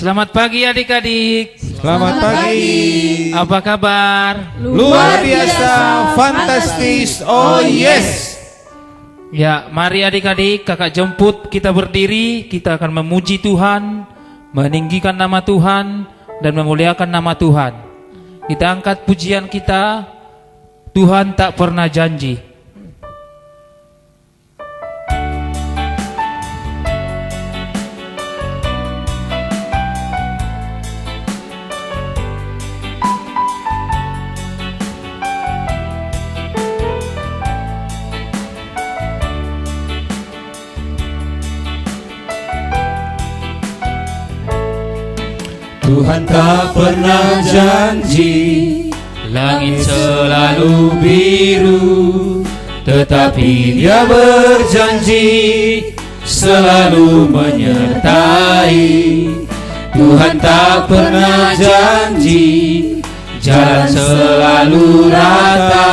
Selamat pagi adik-adik. Selamat pagi. Apa kabar? Luar biasa, fantastis, oh yes. Ya, mari adik-adik, kakak jemput kita berdiri. Kita akan memuji Tuhan, meninggikan nama Tuhan, dan memuliakan nama Tuhan. Kita angkat pujian kita, Tuhan tak pernah janji. Tuhan tak pernah janji, Langit selalu biru, tetapi Dia berjanji selalu menyertai. Tuhan tak pernah janji, jalan selalu rata,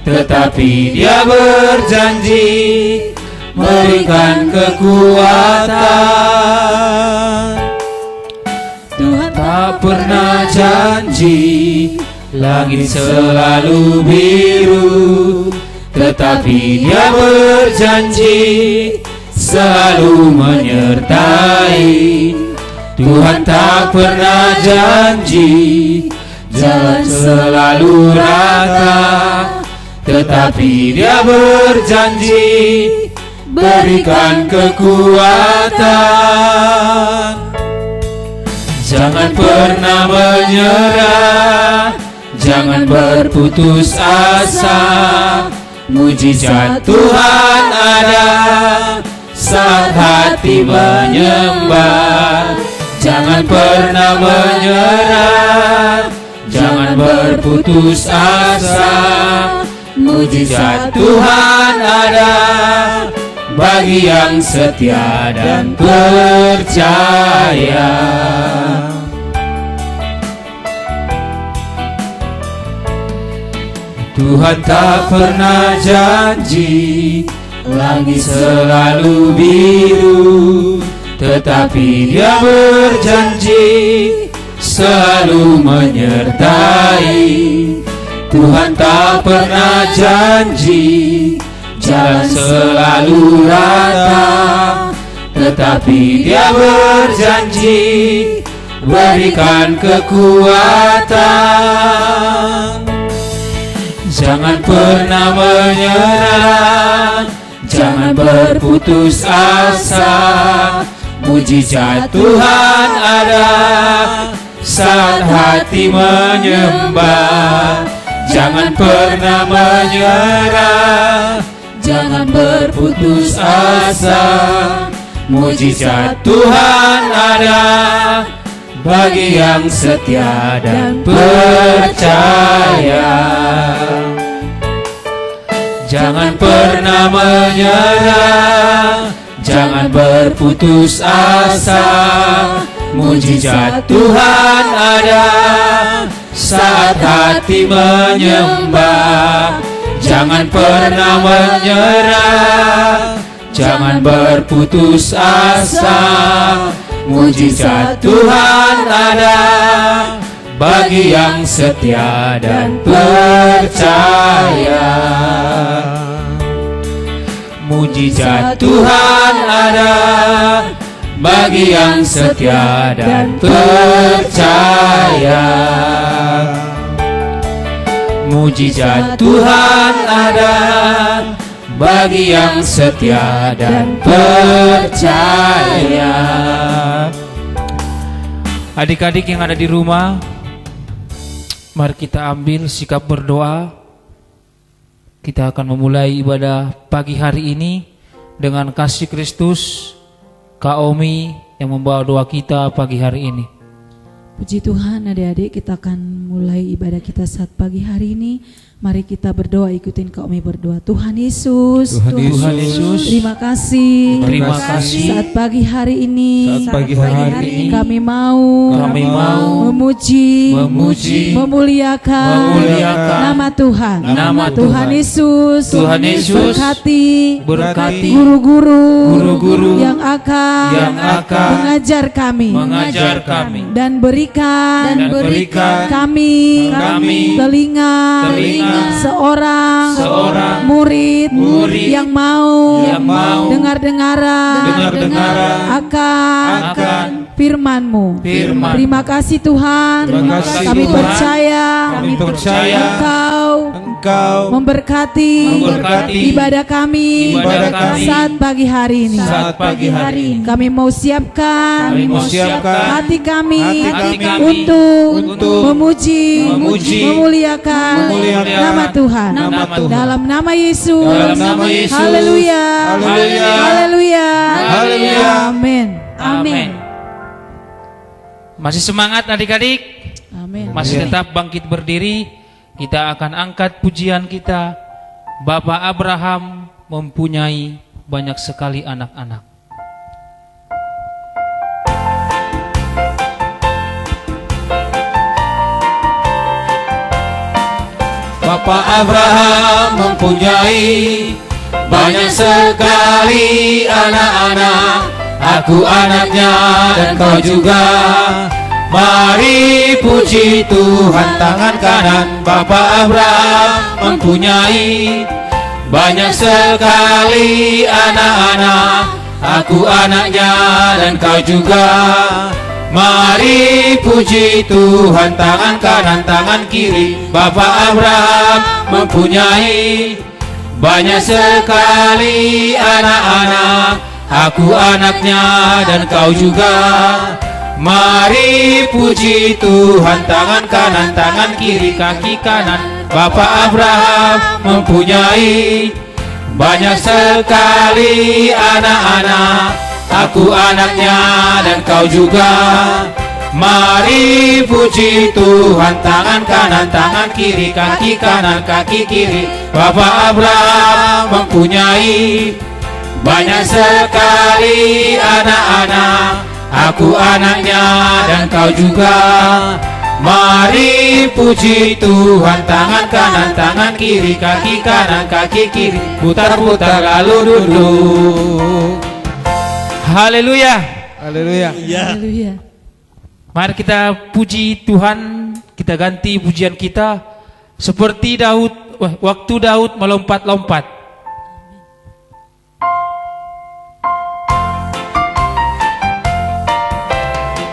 tetapi Dia berjanji memberikan kekuatan. Tuhan tak pernah janji, langit selalu biru, tetapi Dia berjanji selalu menyertai. Tuhan tak pernah janji, jalan selalu rata, tetapi Dia berjanji berikan kekuatan. Jangan pernah menyerah, jangan berputus asa. Mujizat Tuhan ada saat hati menyembah. Jangan pernah menyerah, jangan berputus asa. Mujizat Tuhan ada bagi yang setia dan percaya. Tuhan tak pernah janji, langit selalu biru, tetapi Dia berjanji selalu menyertai. Tuhan tak pernah janji, jalan selalu rata, tetapi Dia berjanji berikan kekuatan. Jangan pernah menyerah, jangan berputus asa. Mujizat Tuhan ada saat hati menyembah. Jangan pernah menyerah, jangan berputus asa. Mujizat Tuhan ada bagi yang setia dan percaya. Jangan pernah menyerah, jangan berputus asa. Mujizat Tuhan ada saat hati menyembah. Jangan pernah menyerah, jangan berputus asa. Mujizat Tuhan ada bagi yang setia dan percaya. Mujizat Tuhan ada bagi yang setia dan percaya. Mujizat Tuhan ada bagi yang setia dan percaya. Adik-adik yang ada di rumah, mari kita ambil sikap berdoa. Kita akan memulai ibadah pagi hari ini dengan kasih Kristus, Kak Omi yang membawa doa kita pagi hari ini. Puji Tuhan, adik-adik, kita akan mulai ibadah kita saat pagi hari ini Mari kita berdoa, ikutin kami berdoa. Tuhan Yesus, Tuhan Yesus, terima kasih. terima kasih. Saat pagi hari ini, Saat pagi hari ini kami mau memuji, memuliakan nama Tuhan. Nama Tuhan Yesus, Tuhan Yesus, berkati guru-guru yang akan mengajar kami dan berikan kami telinga seorang murid yang mau dengar-dengaran akan firman-Mu. Terima kasih Tuhan. Kami percaya Engkau memberkati ibadah kami saat pagi hari ini. Kami mau siapkan hati kami untuk memuji, memuliakan nama Tuhan. Dalam nama Yesus. Haleluya. Amin. Masih semangat adik-adik? Amin. Masih tetap bangkit berdiri? Kita akan angkat pujian kita. Bapak Abraham mempunyai banyak sekali anak-anak. Bapak Abraham mempunyai banyak sekali anak-anak. Aku anaknya dan kau juga. Mari puji Tuhan. Tangan kanan Bapak Abraham mempunyai banyak sekali anak-anak. Aku anaknya dan kau juga. Mari puji Tuhan. Tangan kanan tangan kiri Bapak Abraham mempunyai banyak sekali anak-anak. Aku anaknya dan kau juga. Mari puji Tuhan. Tangan kanan tangan kiri kaki kanan Bapak Abraham mempunyai banyak sekali anak-anak. Aku anaknya dan kau juga. Mari puji Tuhan. Tangan kanan tangan kiri kaki kanan kaki kiri Bapak Abraham mempunyai banyak sekali anak-anak. Aku anaknya dan kau juga. Mari puji Tuhan. Tangan kanan tangan kiri kaki kanan kaki kiri putar-putar lalu duduk. Haleluya. Haleluya. Mari kita puji Tuhan. Kita ganti pujian kita seperti Daud. Waktu Daud melompat-lompat.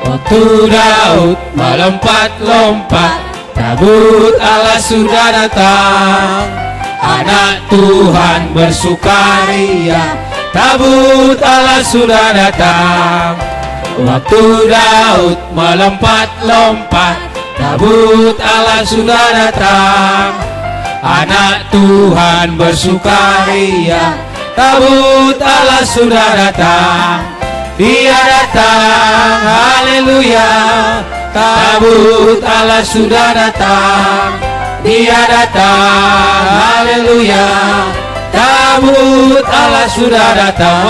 Waktu Daud melompat-lompat, tabut Allah sudah datang. Anak Tuhan bersukaria, tabut Allah sudah datang. Waktu Daud melompat-lompat, tabut Allah sudah datang. Anak Tuhan bersukaria, tabut Allah sudah datang. Dia datang, haleluya. Tabut Allah sudah datang. Dia datang, haleluya. Tabut Allah sudah datang.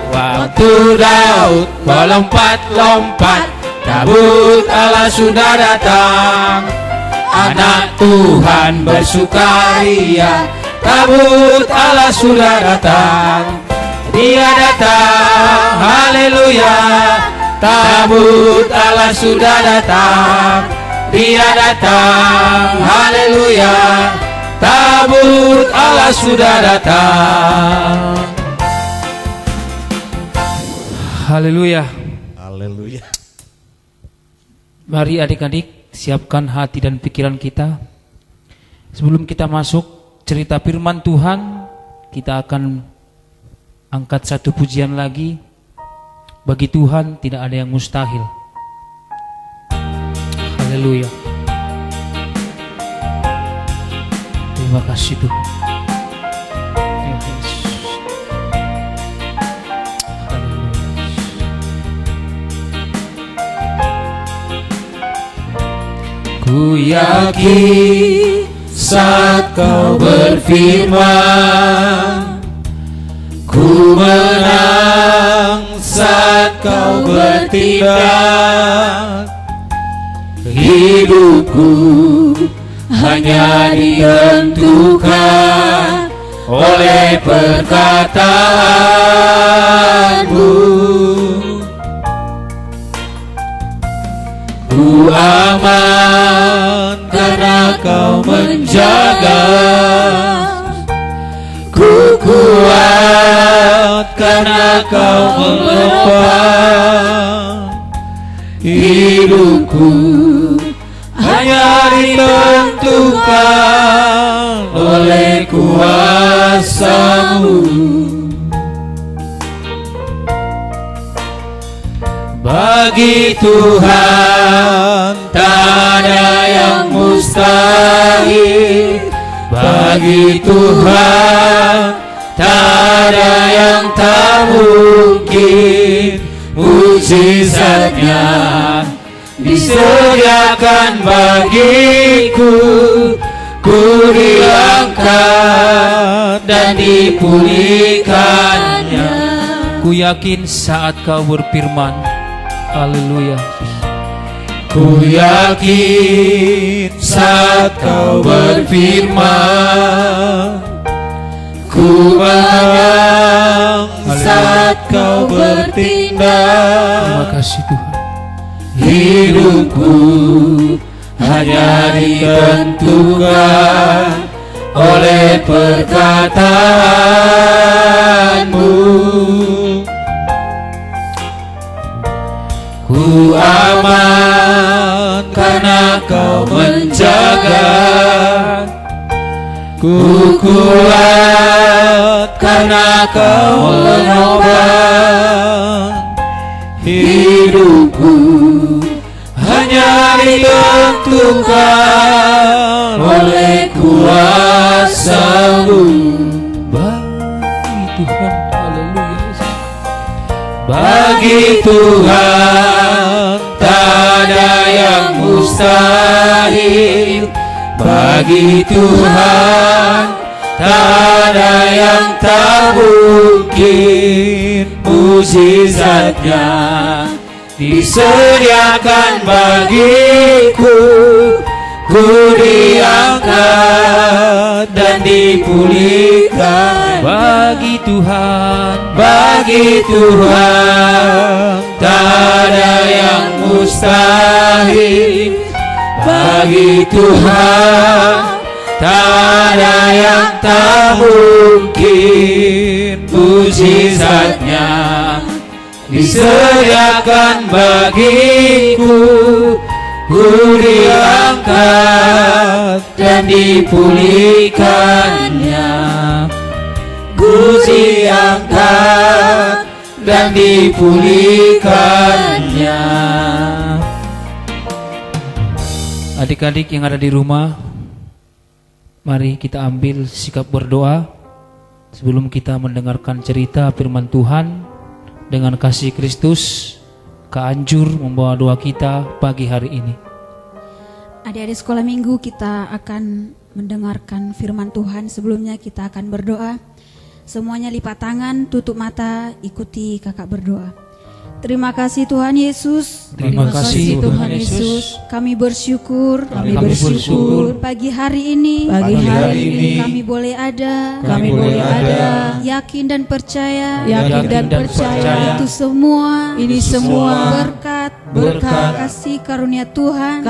Waktu Daud melompat-lompat, tabut Allah sudah datang. Anak Tuhan bersukaria, tabut Allah sudah datang. Dia datang, haleluya. Tabut Allah sudah datang. Dia datang, haleluya. Tabut Allah sudah datang. Haleluya. Haleluya. Mari adik-adik siapkan hati dan pikiran kita. Sebelum kita masuk cerita firman Tuhan, kita akan angkat satu pujian lagi. Bagi Tuhan tidak ada yang mustahil. Haleluya. Terima kasih Tuhan. Terima kasih. Haleluya. Ku yakin saat kau berfirman. Ku menang saat kau bertindak. Hidupku hanya ditentukan oleh perkataanmu. Ku aman karena kau menjaga. Ku kuat karena kau menopang. Hidupku hanya ditentukan oleh kuasa-Mu. Bagi Tuhan tak ada yang mustahil. Bagi Tuhan tak ada yang tak mungkin. Mujizatnya disediakan bagiku. Ku diangkat dan dipulihkannya. Ku yakin saat kau berfirman. Haleluya. Ku yakin saat kau berfirman. Ku menang saat kau bertindak. Terima kasih Tuhan. Hidupku hanya ditentukan oleh perkataanmu. Ku aman karena kau menjaga. Ku kuat karena kau menopang. Hidupku hanya ditentukan oleh kuasa-Mu. Bagi Tuhan. Haleluya. Bagi Tuhan tak ada yang mustahil. Bagi Tuhan tak ada yang tak mungkin. Mujizatnya disediakan bagiku. Ku diangkat dan dipulihkan. Bagi Tuhan. Bagi Tuhan tak ada yang mustahil. Bagi Tuhan tak ada yang tak mungkin. Mujizatnya disediakan bagiku. Ku diangkat dan dipulihkannya. Ku diangkat dan dipulihkannya. Adik-adik yang ada di rumah, mari kita ambil sikap berdoa sebelum kita mendengarkan cerita firman Tuhan. Dengan kasih Kristus, Kak Anjur membawa doa kita pagi hari ini. Adik-adik sekolah minggu, kita akan mendengarkan firman Tuhan. Sebelumnya kita akan berdoa. Semuanya lipat tangan, tutup mata, ikuti kakak berdoa. Terima kasih Tuhan Yesus. Terima kasih Tuhan Yesus. Kami bersyukur. Kami bersyukur. Pagi hari ini. Kami boleh ada. Yakin dan percaya. Itu semua. Ini semua berkat kasih karunia Tuhan.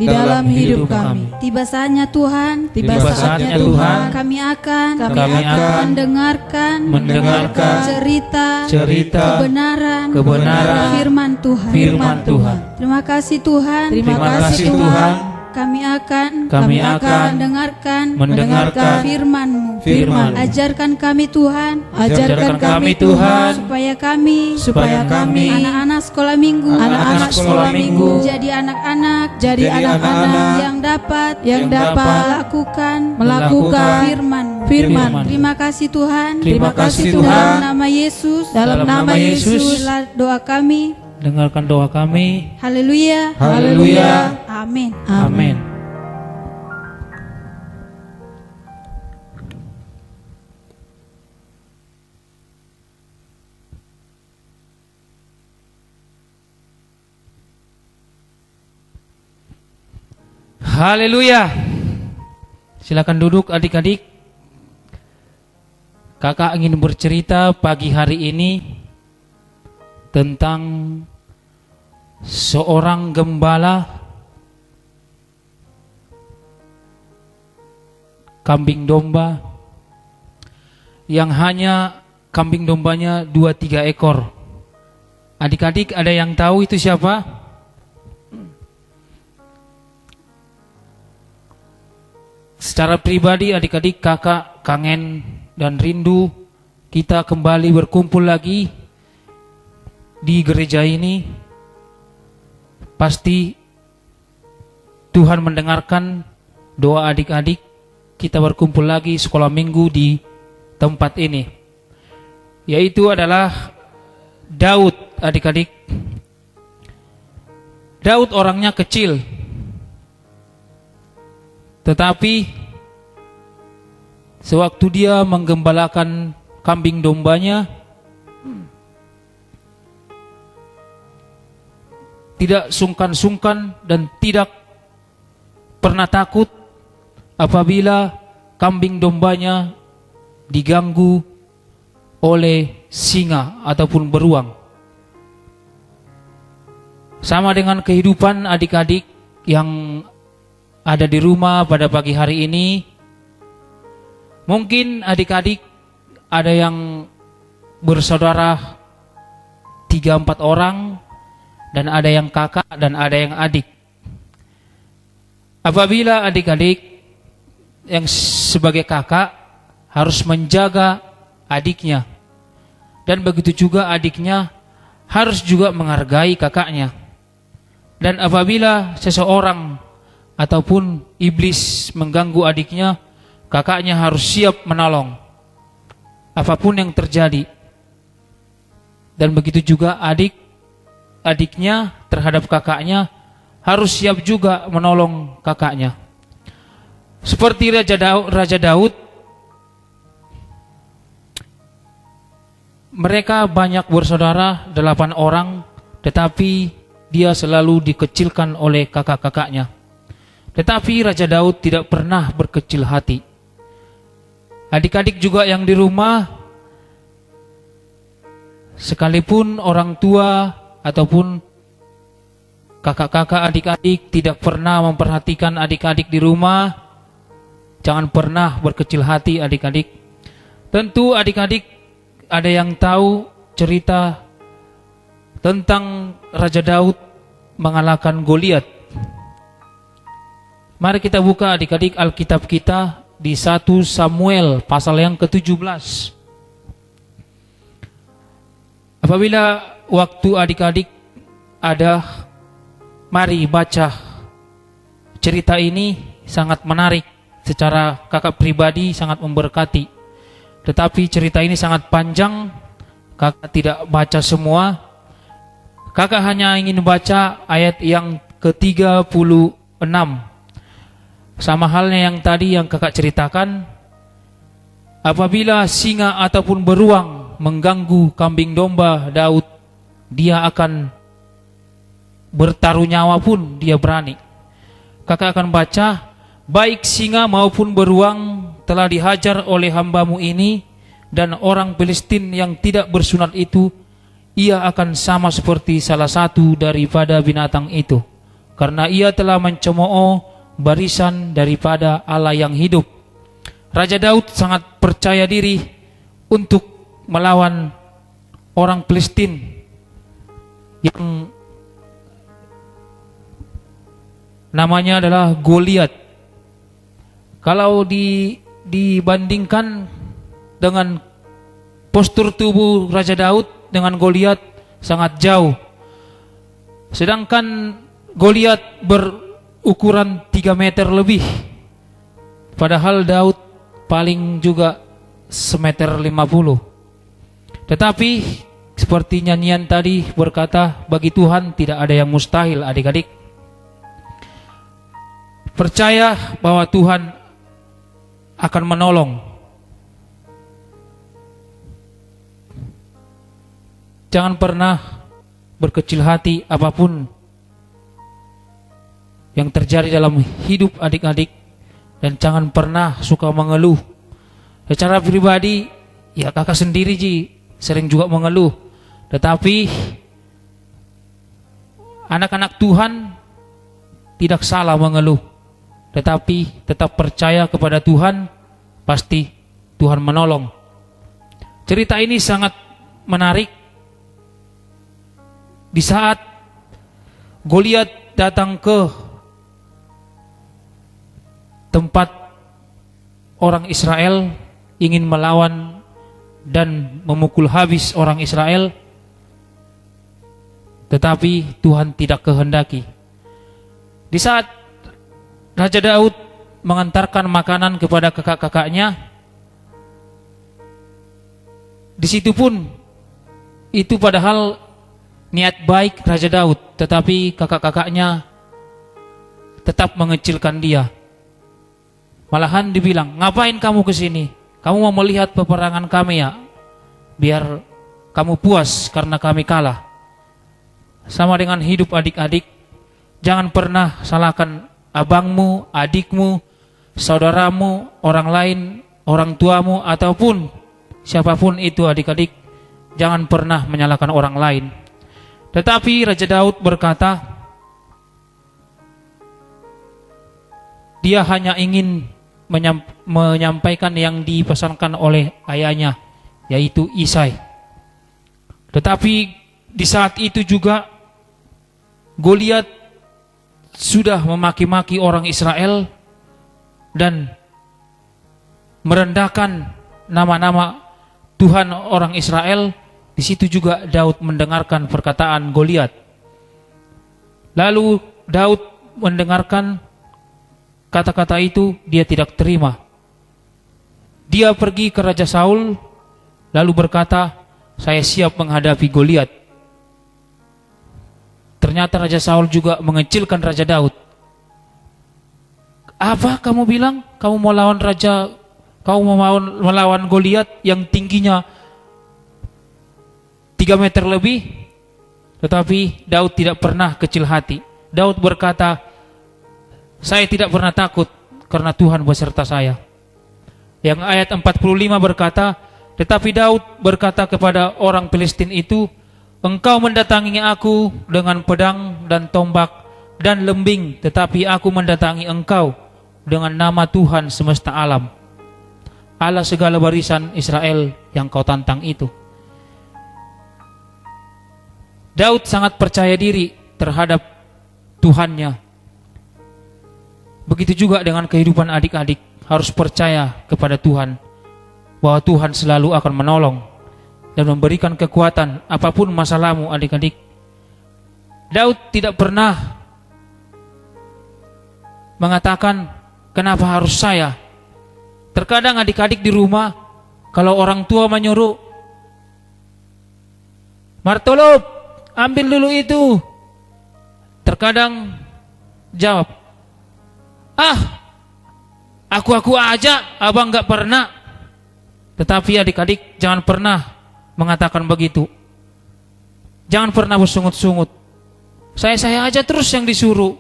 Di dalam hidup kami. Tiba saatnya Tuhan. Kami akan mendengarkan cerita kebenaran firman Tuhan. Terima kasih Tuhan. Kami akan mendengarkan firman-Mu. Ajarkan kami Tuhan. Supaya kami anak-anak sekolah minggu. Jadi anak-anak yang dapat melakukan firman. Terima kasih Tuhan. Dalam nama Yesus. Inilah doa kami. Dengarkan doa kami. Haleluya. Amin. Amin. Haleluya. Silakan duduk adik-adik. Kakak ingin bercerita pagi hari ini tentang seorang gembala kambing domba yang hanya kambing dombanya 2-3 ekor. Adik-adik ada yang tahu itu siapa? Secara pribadi adik-adik kakak kangen dan rindu kita kembali berkumpul lagi di gereja ini. Pasti Tuhan mendengarkan doa adik-adik kita berkumpul lagi sekolah minggu di tempat ini. Yaitu adalah Daud adik-adik. Daud orangnya kecil, tetapi sewaktu dia menggembalakan kambing dombanya, tidak sungkan-sungkan dan tidak pernah takut apabila kambing dombanya diganggu oleh singa ataupun beruang. Sama dengan kehidupan adik-adik yang ada di rumah pada pagi hari ini. Mungkin adik-adik ada yang bersaudara 3-4 orang, dan ada yang kakak dan ada yang adik. Apabila adik-adik yang sebagai kakak harus menjaga adiknya, dan begitu juga adiknya harus juga menghargai kakaknya. Dan apabila seseorang ataupun iblis mengganggu adiknya, kakaknya harus siap menolong apapun yang terjadi. Dan begitu juga adiknya terhadap kakaknya harus siap juga menolong kakaknya. Seperti Raja Daud, mereka banyak bersaudara 8 orang, tetapi dia selalu dikecilkan oleh kakak-kakaknya. Tetapi Raja Daud tidak pernah berkecil hati. Adik-adik juga yang di rumah, sekalipun orang tua ataupun kakak-kakak adik-adik tidak pernah memperhatikan adik-adik di rumah, jangan pernah berkecil hati adik-adik. Tentu adik-adik ada yang tahu cerita tentang Raja Daud mengalahkan Goliat. Mari kita buka adik-adik Alkitab kita di 1 Samuel pasal yang ke-17. Apabila waktu adik-adik ada, mari baca cerita ini, sangat menarik. Secara kakak pribadi sangat memberkati. Tetapi cerita ini sangat panjang, kakak tidak baca semua. Kakak hanya ingin baca ayat yang ke-36. Sama halnya yang tadi yang kakak ceritakan, apabila singa ataupun beruang mengganggu kambing domba Daud, dia akan bertaruh nyawa pun dia berani. Kakak akan baca, baik singa maupun beruang telah dihajar oleh hambamu ini, dan orang Filistin yang tidak bersunat itu, ia akan sama seperti salah satu daripada binatang itu, karena ia telah mencemooh barisan daripada Allah yang hidup. Raja Daud sangat percaya diri untuk melawan orang Filistin yang namanya adalah Goliat. Kalau dibandingkan dengan postur tubuh Raja Daud dengan Goliat sangat jauh. Sedangkan Goliat berukuran 3 meter lebih, padahal Daud paling juga 1,50 meter. Tetapi seperti nyanyian tadi berkata, bagi Tuhan tidak ada yang mustahil adik-adik. Percaya bahwa Tuhan akan menolong. Jangan pernah berkecil hati apapun yang terjadi dalam hidup adik-adik, dan jangan pernah suka mengeluh. Secara pribadi, ya kakak sendiri sering juga mengeluh. Tetapi anak-anak Tuhan tidak salah mengeluh, tetapi tetap percaya kepada Tuhan, pasti Tuhan menolong. Cerita ini sangat menarik. Di saat Goliat datang ke tempat orang Israel, ingin melawan dan memukul habis orang Israel, tetapi Tuhan tidak kehendaki. Di saat Raja Daud mengantarkan makanan kepada kakak-kakaknya, di situ pun itu padahal niat baik Raja Daud, tetapi kakak-kakaknya tetap mengecilkan dia. Malahan dibilang, ngapain kamu ke sini? Kamu mau melihat peperangan kami ya? Biar kamu puas karena kami kalah. Sama dengan hidup adik-adik, jangan pernah salahkan abangmu, adikmu, saudaramu, orang lain, orang tuamu, ataupun siapapun itu adik-adik. Jangan pernah menyalahkan orang lain. Tetapi Raja Daud berkata, dia hanya ingin menyampaikan yang dipesankan oleh ayahnya, yaitu Isai. Tetapi di saat itu juga Goliat sudah memaki-maki orang Israel dan merendahkan nama-nama Tuhan orang Israel. Di situ juga Daud mendengarkan perkataan Goliat. Lalu Daud mendengarkan kata-kata itu, dia tidak terima. Dia pergi ke Raja Saul lalu berkata, saya siap menghadapi Goliat. Ternyata Raja Saul juga mengecilkan Raja Daud. Apa kamu bilang? Kamu mau lawan raja, kamu mau melawan Goliat yang tingginya 3 meter lebih? Tetapi Daud tidak pernah kecil hati. Daud berkata, saya tidak pernah takut karena Tuhan beserta saya. Yang ayat 45 berkata, tetapi Daud berkata kepada orang Filistin itu, engkau mendatangi aku dengan pedang dan tombak dan lembing, tetapi aku mendatangi engkau dengan nama Tuhan semesta alam, Allah segala barisan Israel yang kau tantang itu. Daud sangat percaya diri terhadap Tuhannya. Begitu juga dengan kehidupan adik-adik, harus percaya kepada Tuhan, bahwa Tuhan selalu akan menolong dan memberikan kekuatan apapun masalahmu adik-adik. Daud tidak pernah mengatakan, kenapa harus saya? Terkadang adik-adik di rumah, kalau orang tua menyuruh, Martolop, ambil dulu itu. Terkadang jawab, aku aja, abang gak pernah. Tetapi adik-adik jangan pernah mengatakan begitu. Jangan pernah bersungut-sungut. Saya aja terus yang disuruh.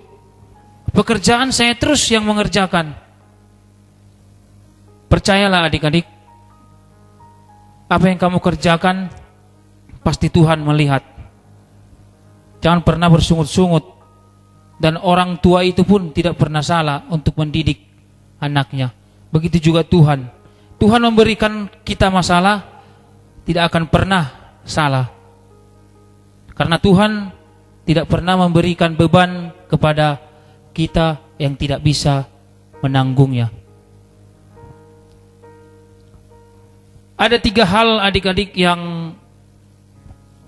Pekerjaan saya terus yang mengerjakan. Percayalah adik-adik, apa yang kamu kerjakan pasti Tuhan melihat. Jangan pernah bersungut-sungut. Dan orang tua itu pun tidak pernah salah untuk mendidik anaknya. Begitu juga Tuhan. Tuhan memberikan kita masalah, tidak akan pernah salah. Karena Tuhan tidak pernah memberikan beban kepada kita yang tidak bisa menanggungnya. Ada 3 hal adik-adik yang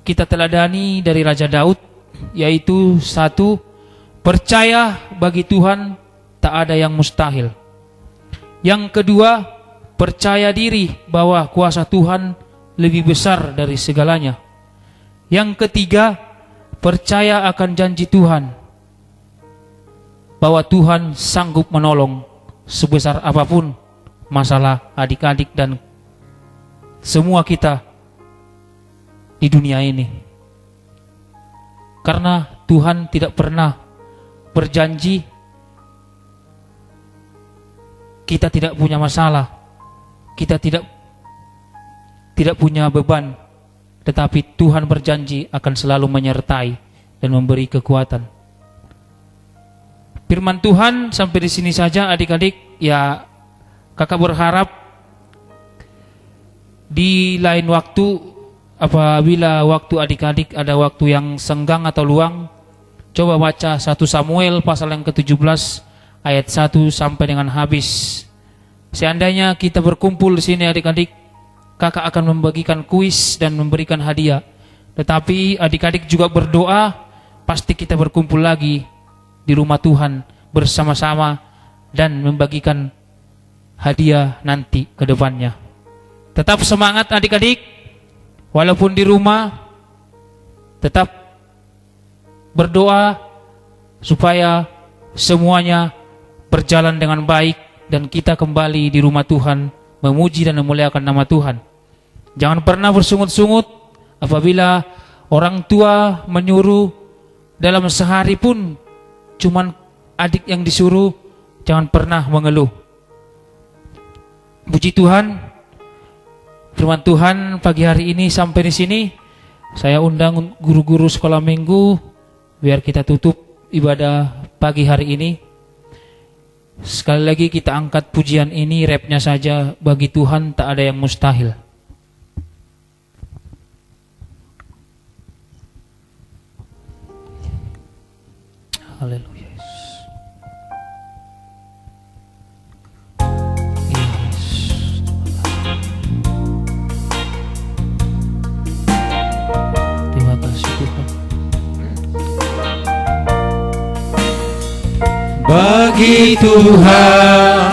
kita teladani dari Raja Daud, yaitu 1, percaya bagi Tuhan tak ada yang mustahil. Yang kedua, percaya diri bahwa kuasa Tuhan lebih besar dari segalanya. Yang ketiga, percaya akan janji Tuhan. bahwa Tuhan sanggup menolong sebesar apapun masalah adik-adik dan semua kita di dunia ini. Karena Tuhan tidak pernah berjanji kita tidak punya masalah, kita tidak punya beban, tetapi Tuhan berjanji akan selalu menyertai dan memberi kekuatan. Firman Tuhan sampai di sini saja adik-adik. Ya, kakak berharap di lain waktu, apabila waktu adik-adik ada waktu yang senggang atau luang, coba baca 1 Samuel pasal yang ke-17 ayat 1 sampai dengan habis. Seandainya kita berkumpul di sini adik-adik, kakak akan membagikan kuis dan memberikan hadiah. Tetapi adik-adik juga berdoa, pasti kita berkumpul lagi di rumah Tuhan bersama-sama dan membagikan hadiah nanti ke depannya. Tetap semangat adik-adik, walaupun di rumah, tetap berdoa supaya semuanya berjalan dengan baik dan kita kembali di rumah Tuhan memuji dan memuliakan nama Tuhan. Jangan pernah bersungut-sungut apabila orang tua menyuruh dalam sehari pun cuman adik yang disuruh, jangan pernah mengeluh. Puji Tuhan, firman Tuhan pagi hari ini sampai di sini. Saya undang guru-guru sekolah minggu biar kita tutup ibadah pagi hari ini. Sekali lagi kita angkat pujian ini, rapnya saja, bagi Tuhan tak ada yang mustahil. Haleluya. Terima kasih Tuhan. Bagi Tuhan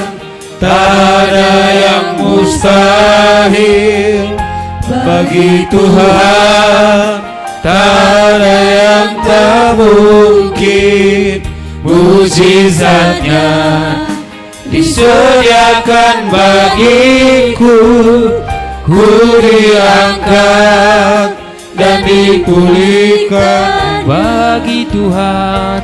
tak ada yang mustahil. Bagi Tuhan tak ada yang tak mungkin. Mujizatnya disediakan bagiku. Ku diangkat dan dipulihkan. Bagi Tuhan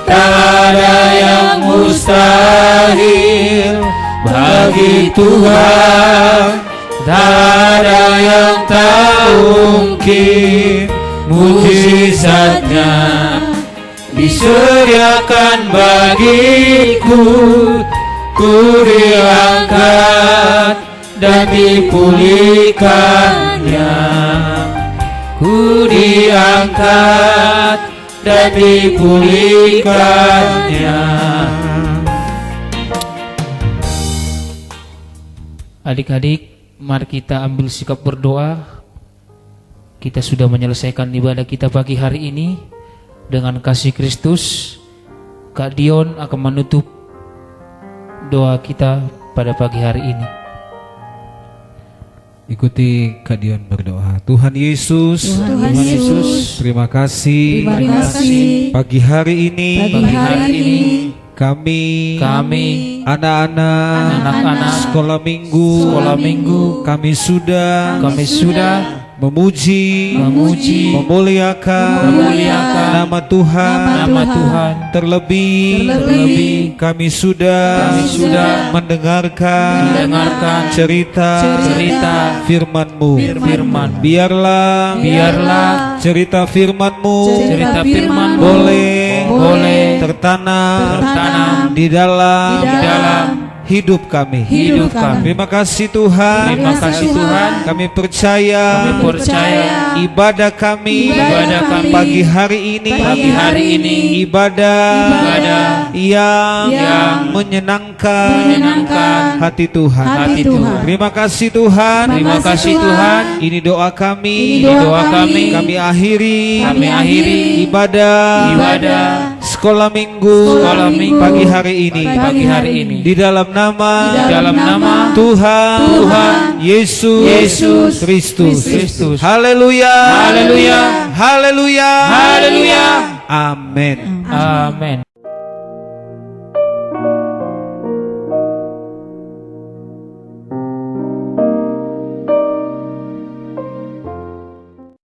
tak ada yang mustahil. Bagi Tuhan tak ada yang tak mungkin. Mujizatnya disediakan bagiku. Ku diangkat dan dipulihkannya. Ku diangkat dan dipulihkannya. Adik-adik, mari kita ambil sikap berdoa. Kita sudah menyelesaikan ibadah kita pagi hari ini. Dengan kasih Kristus, Kak Dion akan menutup doa kita pada pagi hari ini. Ikuti Kak Dion berdoa. Tuhan Yesus, terima kasih, pagi hari ini kami anak-anak sekolah minggu kami sudah memuji, memuliakan nama Tuhan. Terlebih kami sudah mendengarkan cerita firman-Mu. Biarlah cerita firman-Mu boleh tertanam di dalam hidup kami. Terima kasih Tuhan. Kami percaya ibadah kami pagi hari ini ibadah yang menyenangkan hati Tuhan. Terima kasih Tuhan. Ini doa kami. Kami akhiri ibadah sekolah minggu pagi hari ini di dalam nama Tuhan Yesus Kristus. Haleluya. Amin. Amin.